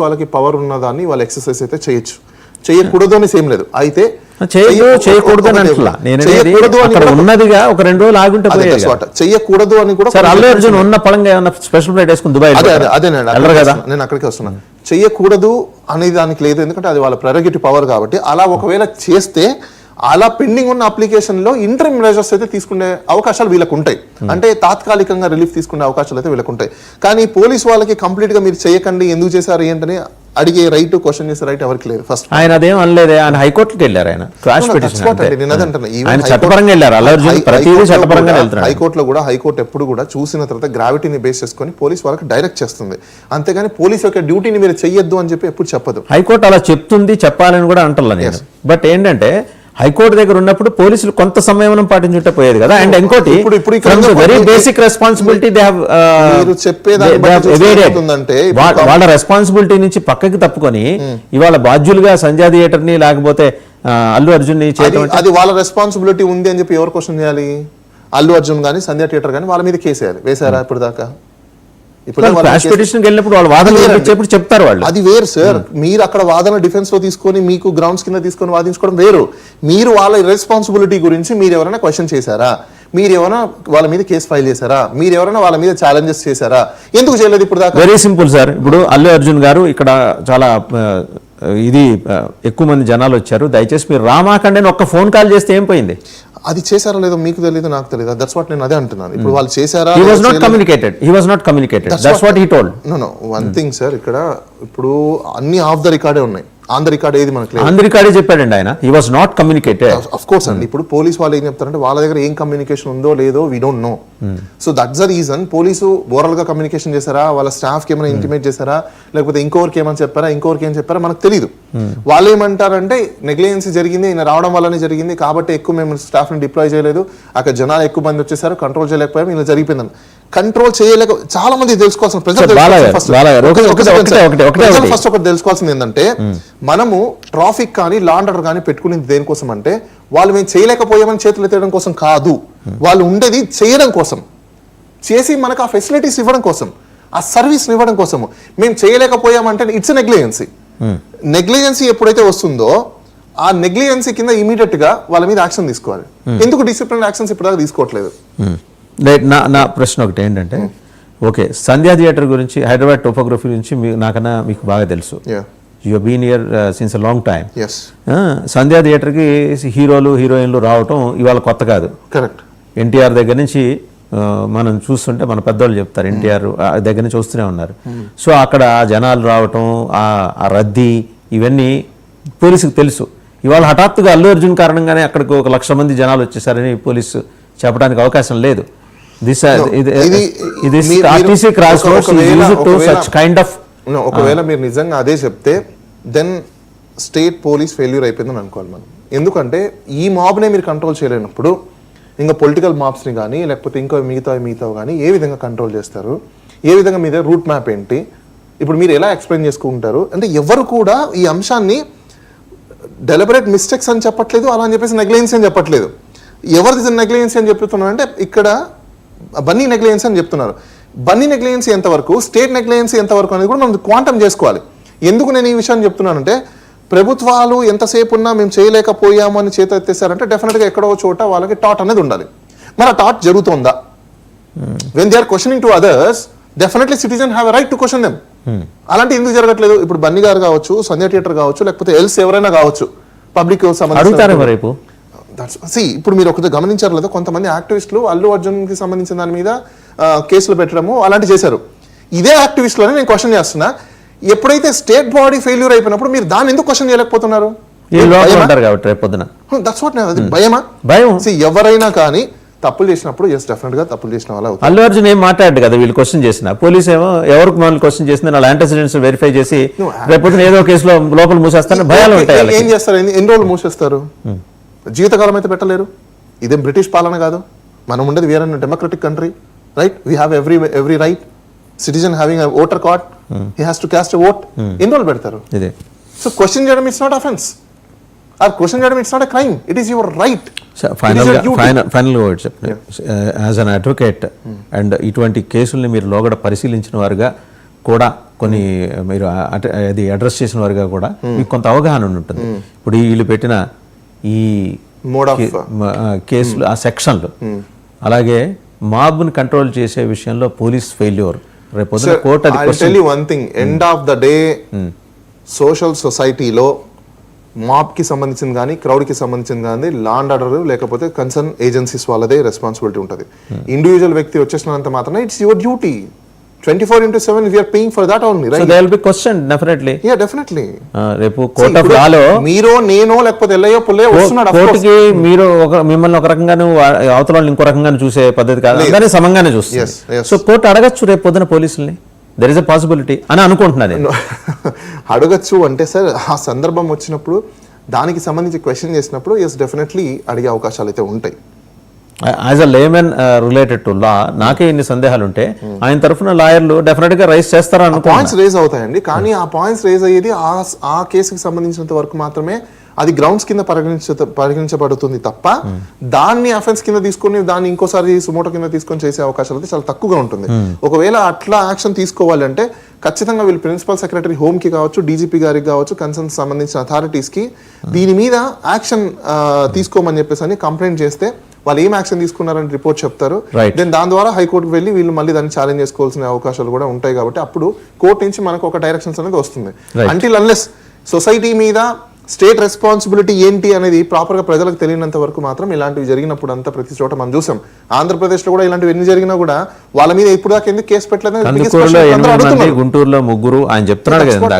వాళ్ళకి పవర్ ఉన్నదాన్ని వాళ్ళు ఎక్సర్సైజ్ అయితే చేయొచ్చు, చేయకూడదు అని సేమ్ లేదు. అయితే చేయకూడదు అని ఉన్నదిగా ఒక 2 రోజులు ఆగుంటే చెయ్యకూడదు అని కూడా అల్లు అర్జున్ ఉన్న పడంగా ఏమన్నా స్పెషల్ ఫ్లైట్ వేసుకుని దుబాయ్ నేను అక్కడికి వస్తున్నాను. చెయ్యకూడదు అనే దానికి లేదు, ఎందుకంటే అది వాళ్ళ ప్రెరగేటివ్ పవర్ కాబట్టి. అలా ఒకవేళ చేస్తే అలా పెండింగ్ ఉన్న అప్లికేషన్ లో ఇంటరిమ్ మెజర్స్ అయితే తీసుకునే అవకాశాలు వీళ్ళకు ఉంటాయి, అంటే తాత్కాలికంగా రిలీఫ్ తీసుకునే అవకాశాలు అయితే వీళ్ళకు ఉంటాయి. కానీ పోలీస్ వాళ్ళకి కంప్లీట్ గా మీరు చేయకండి, ఎందుకు చేశారు ఏంటని అడిగే రైట్, క్వశ్చన్ చేసే రైట్ ఎవరికి లేదు. ఫస్ట్ ఆయన అదేం అనలేదు, ఆయన హైకోర్టుకి వెళ్ళారు, ఆయన చట్టపరంగా వెళ్ళారు. హైకోర్టులో కూడా హైకోర్టు ఎప్పుడు కూడా చూసిన తర్వాత గ్రావిటీని బేస్ చేసుకొని పోలీస్ వాళ్ళకి డైరెక్ట్ చేస్తుంది, అంతేగాని పోలీస్ యొక్క డ్యూటీని మీరు చెయ్యొద్దు అని చెప్పి ఎప్పుడు చెప్పదు. హైకోర్టు అలా చెప్తుంది, చెప్పాలని కూడా అంటున్నా నేను. బట్ ఏంటంటే హైకోర్టు దగ్గర ఉన్నప్పుడు పోలీసులు కొంత సంయమనం పాటించుంటే పోయేది కదా. అండ్ ఇంకోటి వెరీ బేసిక్ రెస్పాన్సిబిలిటీ వాళ్ళ రెస్పాన్సిబిలిటీ నుంచి పక్కకి తప్పుకొని ఇవాళ బాధ్యులుగా సంజయ్ థియేటర్ ని లేకపోతే అల్లు అర్జున్ ని చేయడం, అది వాళ్ళ రెస్పాన్సిబిలిటీ ఉంది అని చెప్పి ఎవరు క్వశ్చన్ చేయాలి? అల్లు అర్జున్ కానీ సంధ్య థియేటర్ కానీ వాళ్ళ మీద కేసేయాలి. వేసారా ఇప్పుడు దాకా? వెళ్ళినప్పుడు వాళ్ళు వాదన చెప్తారు వాళ్ళు, అది వేరు సార్. మీరు అక్కడ వాదన డిఫెన్స్ లో తీసుకొని మీకు గ్రౌండ్స్ కింద తీసుకొని వాదించుకోవడం వేరు. మీరు వాళ్ళ రెస్పాన్సిబిలిటీ గురించి మీరు ఎవరైనా క్వశ్చన్ చేశారా? మీరు ఎవరైనా వాళ్ళ మీద కేసు ఫైల్ చేశారా? మీరు ఎవరైనా వాళ్ళ మీద ఛాలెంజెస్ చేశారా? ఎందుకు చేయలేదు ఇప్పుడు దాకా? Very simple sir. ఇప్పుడు అల్లు అర్జున్ గారు ఇక్కడ చాలా ఇది ఎక్కువ మంది జనాలు వచ్చారు, దయచేసి మీరు రామాకండి అని ఒక్క ఫోన్ కాల్ చేస్తే ఏం పోయింది? అది చేశారో లేదో మీకు తెలియదు, నాకు తెలియదు. దట్స్ వాట్ నేను అదే అంటున్నాను. ఇప్పుడు వాళ్ళు చేశారా? He was not communicated. That's what he told. No. One thing sir, ఇక్కడ ఇప్పుడు అన్ని ఆఫ్ ద రికార్డే ఉన్నాయి. ఆన్ ద రికార్డ్ ఏది మనకి లేదు. ఆన్ ద రికార్డే చెప్పాడండి ఆయన. He was not communicated. Of course అండి. ఇప్పుడు పోలీస్ వాళ్ళు ఏం చెప్తారంటే వాళ్ళ దగ్గర ఏం కమ్యూనికేషన్ ఉందో లేదో we don't know. So that's the reason. Police overall గా కమ్యూనికేషన్ చేశారా, వాళ్ళ స్టాఫ్ కి ఏమైనా ఇంటిమేట్ చేశారా, లేకపోతే ఇంకొకరికి ఏమైనా చెప్పారా, ఇంకొకరికి ఏం చెప్పారా మనకు తెలియదు. వాళ్ళు ఏమంటారంటే నెగ్లిజెన్సీ జరిగింది, ఈయన రావడం వల్లనే జరిగింది కాబట్టి ఎక్కువ మేము స్టాఫ్ ని డిప్లాయ్ చేయలేదు, అక్కడ జనాలు ఎక్కువ మంది వచ్చేసారు, కంట్రోల్ చేయలేకపోయాం, ఇలా జరిగిపోయిందని. కంట్రోల్ చేయలేక చాలా మంది తెలుసుకోవాల్సిన ఫస్ట్ ఒకటి తెలుసుకోవాల్సింది ఏంటంటే, మనము ట్రాఫిక్ కానీ లా అండ్ ఆర్డర్ కానీ పెట్టుకునేది దేనికోసం అంటే వాళ్ళు మేము చేయలేకపోయామని చేతులు ఎత్తడం కోసం కాదు, వాళ్ళు ఉండేది చేయడం కోసం, చేసి మనకు ఆ ఫెసిలిటీస్ ఇవ్వడం కోసం, ఆ సర్వీస్ ఇవ్వడం కోసము. మేము చేయలేకపోయామంటే ఇట్స్ నెగ్లిజెన్సీ. నెగ్లిజెన్సీ ఎప్పుడైతే వస్తుందో ఆ నెగ్లిజెన్సీ కింద ఇమీడియట్ గా వాళ్ళ మీద యాక్షన్ తీసుకోవాలి. ఎందుకు డిసిప్లిన్ యాక్షన్స్ ఇప్పటిదాకా తీసుకోవట్లేదు? నా ప్రశ్న ఒకటి ఏంటంటే, ఓకే సంధ్య థియేటర్ గురించి, హైదరాబాద్ టోపోగ్రఫీ గురించి నాకన్నా మీకు బాగా తెలుసు. You been here since a long time. Sandhya థియేటర్కి హీరోలు హీరోయిన్లు రావటం ఇవాళ కొత్త కాదు. కరెక్ట్. ఎన్టీఆర్ దగ్గర నుంచి మనం చూస్తుంటే మన పెద్దవాళ్ళు చెప్తారు, ఎన్టీఆర్ దగ్గర నుంచి వస్తూనే ఉన్నారు. సో అక్కడ జనాలు రావటం, ఆ రద్దీ, ఇవన్నీ పోలీసుకు తెలుసు. ఇవాళ హఠాత్తుగా అల్లు అర్జున్ కారణంగానే అక్కడికి 1,00,000 మంది జనాలు వచ్చేసారని పోలీసు చెప్పడానికి అవకాశం లేదు. ఒకవేళ మీరు నిజంగా అదే చెప్తే దెన్ స్టేట్ పోలీస్ ఫెయిల్యూర్ అయిపోయిందని అనుకోవాలి మనం. ఎందుకంటే ఈ మాబ్నే మీరు కంట్రోల్ చేయలేనప్పుడు ఇంకా పొలిటికల్ మాబ్స్ని కానీ లేకపోతే ఇంకా మిగతా కానీ ఏ విధంగా కంట్రోల్ చేస్తారు? ఏ విధంగా మీద రూట్ మ్యాప్ ఏంటి? ఇప్పుడు మీరు ఎలా ఎక్స్ప్లెయిన్ చేసుకుంటారు? అంటే ఎవరు కూడా ఈ అంశాన్ని డెలిబరేట్ మిస్టేక్స్ అని చెప్పట్లేదు, అలా అని చెప్పేసి నెగ్లిజెన్సీ అని చెప్పట్లేదు. ఎవరిది నెగ్లిజెన్సీ అని చెప్తున్నారు అంటే ఇక్కడ బన్నీ నెగ్లిజెన్సీ అని చెప్తున్నారు. బన్నీ నెగ్లిజెన్సీ ఎంతవరకు, స్టేట్ నెగ్లిజెన్సీ ఎంతవరకు అనేది కూడా మనం క్వాంటమ్ చేసుకోవాలి. ఎందుకు నేను ఈ విషయాన్ని చెప్తున్నానంటే, ప్రభుత్వాలు ఎంతసేపు ఉన్నా మేము చేయలేకపోయాము అని చేత ఎత్తేసారంటే డెఫినెట్గా ఎక్కడో చోట వాళ్ళకి టాట్ అనేది ఉండాలి. మరి ఆ టాట్ జరుగుతుందా? When they are questioning to others, definitely citizen have a right to question them. అలాంటి ఎందుకు జరగట్లేదు? ఇప్పుడు బన్నీ గారు కావచ్చు, సంధ్య థియేటర్ కావచ్చు, లేకపోతే ఎల్స్ ఎవరైనా కావచ్చు, పబ్లిక్ సంబంధించి. ఇప్పుడు మీరు ఒకటి గమనించారు లేదా, కొంతమంది యాక్టివిస్టులు అల్లు అర్జున్ కి సంబంధించిన దాని మీద కేసులు పెట్టడము అలాంటి చేశారు. ఇదే యాక్టివిస్టులని నేను క్వశ్చన్ చేస్తున్నా, ఎప్పుడైతే స్టేట్ బాడీ ఫెయిల్యూర్ అయిపోయినప్పుడు మీరు దాన్ని ఎందుకు క్వశ్చన్ చేయలేకపోతున్నారు? భయం. ఎవరైనా కానీ తప్పులు చేసినప్పుడు డెఫినెట్ గా తప్పులు చేసిన వాళ్ళు. అల్లు అర్జున్ ఏం మాట్లాడు కదా వీళ్ళు క్వశ్చన్ చేసిన, పోలీస్ ఏమో ఎవరికి మనం క్వశ్చన్ చేసింది వాళ్ళ యాంటెసిడెంట్స్ వెరిఫై చేసి రేపు ఏదో కేసులో లోపల మూసేస్తారని భయాలు ఉంటాయి. ఏం చేస్తారు? ఎన్ని రోజులు మూసేస్తారు? జీవితకాలం అయితే పెట్టలేరు. ఇదేం బ్రిటిష్ పాలన కాదు. మనం ఉండేది వేరే democratic country, right? We have every right. Citizen having a voter card, he has to cast a vote. ఎన్ని రోజులు పెడతారు? సో క్వశ్చన్ చేయడం it's not offence, or question చేయడం it's not a crime, it is your right. Final word చెప్పండి as an advocate and ఇటువంటి కేసుల్ని మీరు లోగడ పరిశీలించిన వారుగా కూడా కొన్ని మీరు అది అడ్రస్ చేసిన వారిగా కూడా మీకు కొంత అవగాహన ఉంటుంది. ఇప్పుడు వీళ్ళు పెట్టిన ఈ మోడ్ ఆఫ్ కేసులు ఆ సెక్షన్లు, అలాగే మాబ్ని కంట్రోల్ చేసే విషయంలో పోలీస్ ఫెయిల్యూర్, రేపు కోర్టు అది tell you one thing, end of the day social సొసైటీలో మాబ్ కి సంబంధించింది కానీ క్రౌడ్ కి సంబంధించింది కానీ లా అండ్ ఆర్డర్ లేకపోతే కన్సర్న్ ఏజెన్సీస్ వాళ్ళదే రెస్పాన్సిబిలిటీ ఉంటుంది. ఇండివిజువల్ వ్యక్తి వచ్చేసినంత మాత్రమే it's your duty 24/7 we are paying for that only, right? So they will be questioned definitely. Yeah, definitely. రేపు కోర్ట్ ఆఫ్ లాలో మీరో నేనో లేకపోతే ఎల్లయ్యో పుల్లయ్యో వస్తున్నాడు of course. కోర్టుకి మీరు మిమ్మల్ని ఒక రకంగాను అవతల వాళ్ళని ఇంకో రకంగాను చూసే పద్ధతి కాదు, అందరినీ సమంగానే చూస్తుంది. Yes, yes. సో కోర్టు అడగచ్చు రేపు పొద్దున పోలీసుల్ని, దెర్ ఇస్ అ పాసిబిలిటీ అని అనుకుంటున్నాను నేను. అడగచ్చు అంటే సార్ ఆ సందర్భం వచ్చినప్పుడు దానికి సంబంధించి క్వశ్చన్ చేసినప్పుడు ఎస్ డెఫినెట్లీ అడిగే అవకాశాలు అయితే ఉంటాయి. As a layman related to law నాకే ఇన్ని సందేహాలు ఉంటే ఆయన తరఫున లాయర్లు డెఫినెట్ గా రైజ్ చేస్తారని పాయింట్స్ రేజ్ అవుతాయండి. కానీ ఆ పాయింట్స్ రేజ్ అయ్యేది ఆ కేసుకి సంబంధించినంత వరకు మాత్రమే, అది గ్రౌండ్స్ కింద పరిగణించబడుతుంది తప్ప దాన్ని అఫెన్స్ కింద తీసుకొని దాన్ని ఇంకోసారి సుమోటో కింద తీసుకొని చేసే అవకాశాలు అయితే చాలా తక్కువగా ఉంటుంది. ఒకవేళ అట్లా యాక్షన్ తీసుకోవాలంటే ఖచ్చితంగా వీళ్ళు ప్రిన్సిపల్ సెక్రటరీ హోమ్ కి కావచ్చు, డీజీపీ గారికి కావచ్చు, కన్సర్న్ సంబంధించిన అథారిటీస్ కి దీని మీద యాక్షన్ తీసుకోమని చెప్పేసి అని కంప్లైంట్ చేస్తే వాళ్ళు ఏం యాక్షన్ తీసుకున్నారని రిపోర్ట్ చెప్తారు. దెన్ దాని ద్వారా హైకోర్టుకు వెళ్ళి వీళ్ళు మళ్ళీ దాన్ని ఛాలెంజ్ చేసుకోవాల్సిన అవకాశాలు కూడా ఉంటాయి. కాబట్టి అప్పుడు కోర్టు నుంచి మనకు ఒక డైరెక్షన్స్ అనేది వస్తుంది. అంటిల్ అన్లెస్ సొసైటీ మీద స్టేట్ రెస్పాన్సిబిలిటీ ఏంటి అనేది ప్రాపర్ గా ప్రజలకు తెలియనంత వరకు మాత్రం ఇలాంటివి జరిగినప్పుడు అంతా ప్రతి చోట మనం చూసాం. ఆంధ్రప్రదేశ్ లో కూడా ఇలాంటివి ఎన్ని జరిగినా కూడా వాళ్ళ మీద ఇప్పుడు దాకా ఎందుకు కేసు పెట్టలేదు, గుంటూరులో 8 మంది, గుంటూరులో 3 ఆయన చెప్తున్నాడు కదా.